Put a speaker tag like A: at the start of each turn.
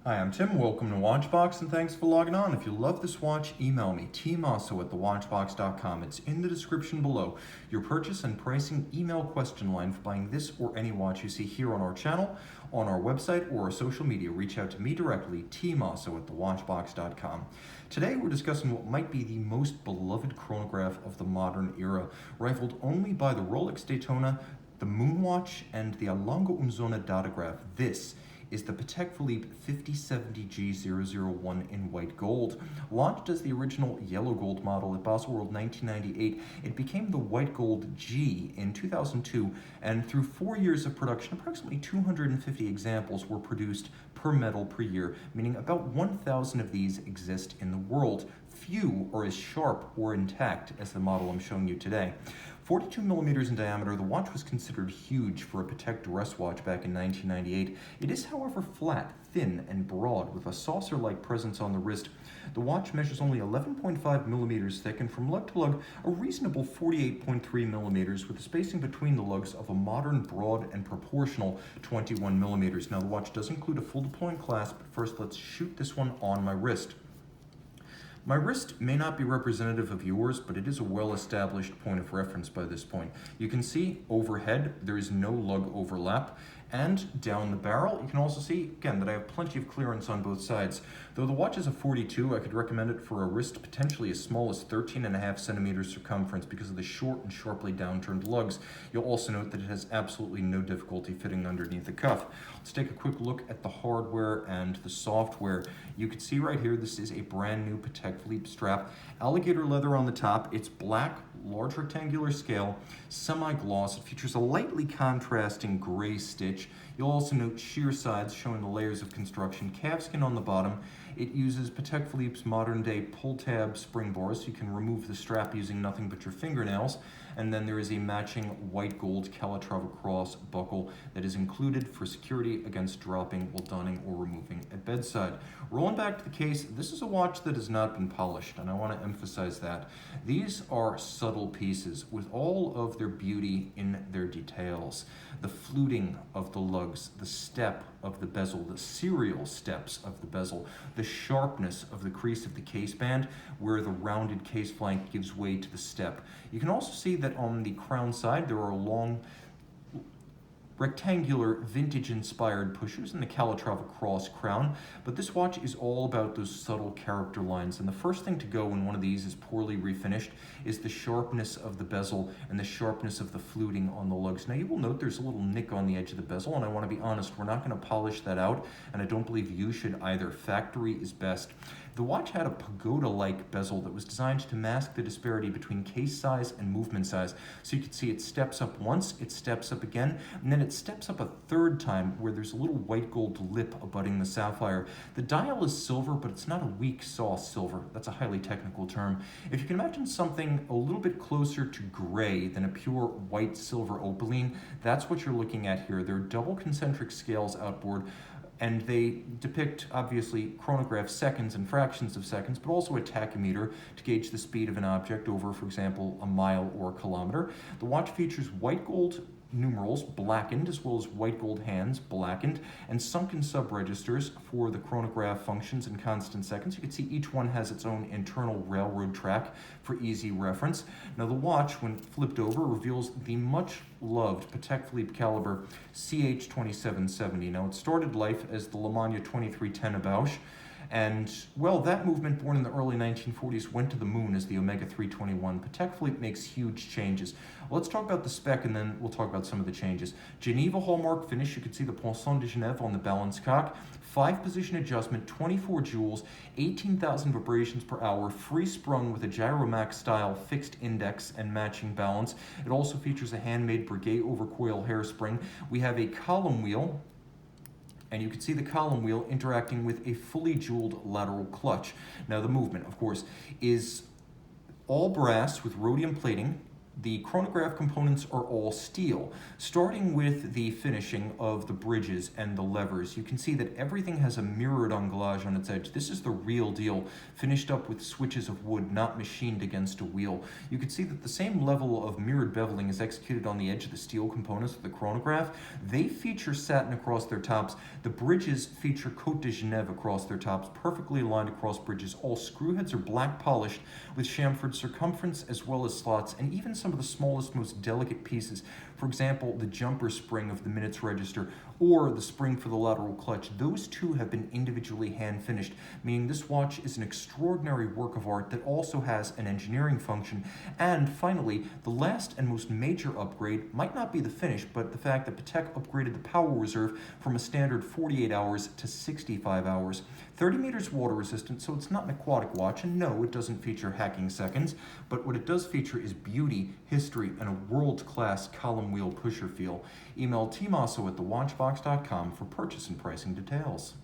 A: Hi, I'm Tim. Welcome to Watchbox, and thanks for logging on. If you love this watch, email me, tmosso at thewatchbox.com. It's in the description below. Your purchase and pricing email question line for buying this or any watch you see here on our channel, on our website, or our social media. Reach out to me directly, tmosso at thewatchbox.com. Today we're discussing what might be the most beloved chronograph of the modern era, rivaled only by the Rolex Daytona, the Moonwatch, and the A Lunga Unzona datograph. This is the Patek Philippe 5070G-001 in white gold. Launched as the original yellow gold model at Basel World 1998, it became the white gold G in 2002, and through 4 years of production, approximately 250 examples were produced per medal per year, meaning about 1,000 of these exist in the world. Few are as sharp or intact as the model I'm showing you today. 42 millimeters in diameter, the watch was considered huge for a Patek dress watch back in 1998. It is, however, flat, thin, and broad, with a saucer-like presence on the wrist. The watch measures only 11.5 millimeters thick, and from lug to lug, a reasonable 48.3 millimeters, with the spacing between the lugs of a modern, broad, and proportional 21 millimeters. Now, the watch does include a full deploying clasp, but first let's shoot this one on my wrist. My wrist may not be representative of yours, but it is a well-established point of reference by this point. You can see overhead, there is no lug overlap, and down the barrel, you can also see, again, that I have plenty of clearance on both sides. Though the watch is a 42, I could recommend it for a wrist potentially as small as 13.5 centimeters circumference because of the short and sharply downturned lugs. You'll also note that it has absolutely no difficulty fitting underneath the cuff. Let's take a quick look at the hardware and the software. You can see right here, this is a brand new Patek Philippe strap. Alligator leather on the top. It's black, large rectangular scale, semi-gloss. It features a lightly contrasting gray stitch. You'll also note sheer sides showing the layers of construction, calfskin on the bottom. It uses Patek Philippe's modern-day pull-tab spring bars, so you can remove the strap using nothing but your fingernails. And then there is a matching white gold Calatrava cross buckle that is included for security against dropping while donning or removing at bedside. Rolling back to the case, this is a watch that has not been polished, and I want to emphasize that. These are subtle pieces with all of their beauty in their details. The fluting of the lugs, the step of the bezel, the serial steps of the bezel, the sharpness of the crease of the case band where the rounded case flank gives way to the step. You can also see that on the crown side there are long rectangular vintage-inspired pushers in the Calatrava cross crown, but this watch is all about those subtle character lines, and the first thing to go when one of these is poorly refinished is the sharpness of the bezel and the sharpness of the fluting on the lugs. Now you will note there's a little nick on the edge of the bezel, and I want to be honest, we're not going to polish that out, and I don't believe you should either. Factory is best. The watch had a pagoda-like bezel that was designed to mask the disparity between case size and movement size. So you can see it steps up once, it steps up again, and then it steps up a third time where there's a little white gold lip abutting the sapphire. The dial is silver, but it's not a weak sauce silver. That's a highly technical term. If you can imagine something a little bit closer to gray than a pure white silver opaline, that's what you're looking at here. There are double concentric scales outboard, and they depict, obviously, chronograph seconds and fractions of seconds, but also a tachymeter to gauge the speed of an object over, for example, a mile or a kilometer. The watch features white gold numerals blackened, as well as white gold hands blackened, and sunken sub-registers for the chronograph functions in constant seconds. You can see each one has its own internal railroad track for easy reference. Now the watch, when flipped over, reveals the much loved Patek Philippe caliber CH2770. Now it started life as the Lemania 2310 Bausch, and, well, that movement, born in the early 1940s, went to the moon as the Omega 321. Patek Philippe makes huge changes. Let's talk about the spec, and then we'll talk about some of the changes. Geneva hallmark finish. You can see the Poinçon de Genève on the balance cock. 5-position adjustment, 24 jewels, 18,000 vibrations per hour, free sprung with a Gyromax style fixed index and matching balance. It also features a handmade Breguet overcoil hairspring. We have a column wheel, and you can see the column wheel interacting with a fully jeweled lateral clutch. Now the movement, of course, is all brass with rhodium plating, The chronograph components are all steel. Starting with the finishing of the bridges and the levers, you can see that everything has a mirrored anglage on its edge. This is the real deal, finished up with switches of wood, not machined against a wheel. You can see that the same level of mirrored beveling is executed on the edge of the steel components of the chronograph. They feature satin across their tops. The bridges feature Côte de Genève across their tops, perfectly aligned across bridges. All screw heads are black polished with chamfered circumference as well as slots, and even some of the smallest, most delicate pieces. For example, the jumper spring of the minutes register or the spring for the lateral clutch. Those two have been individually hand finished, meaning this watch is an extraordinary work of art that also has an engineering function. And finally, the last and most major upgrade might not be the finish, but the fact that Patek upgraded the power reserve from a standard 48 hours to 65 hours. 30 meters water resistant, so it's not an aquatic watch, and no, it doesn't feature hacking seconds, but what it does feature is beauty, history, and a world-class column wheel pusher feel. Email tmosso@thewatchbox.com for purchase and pricing details.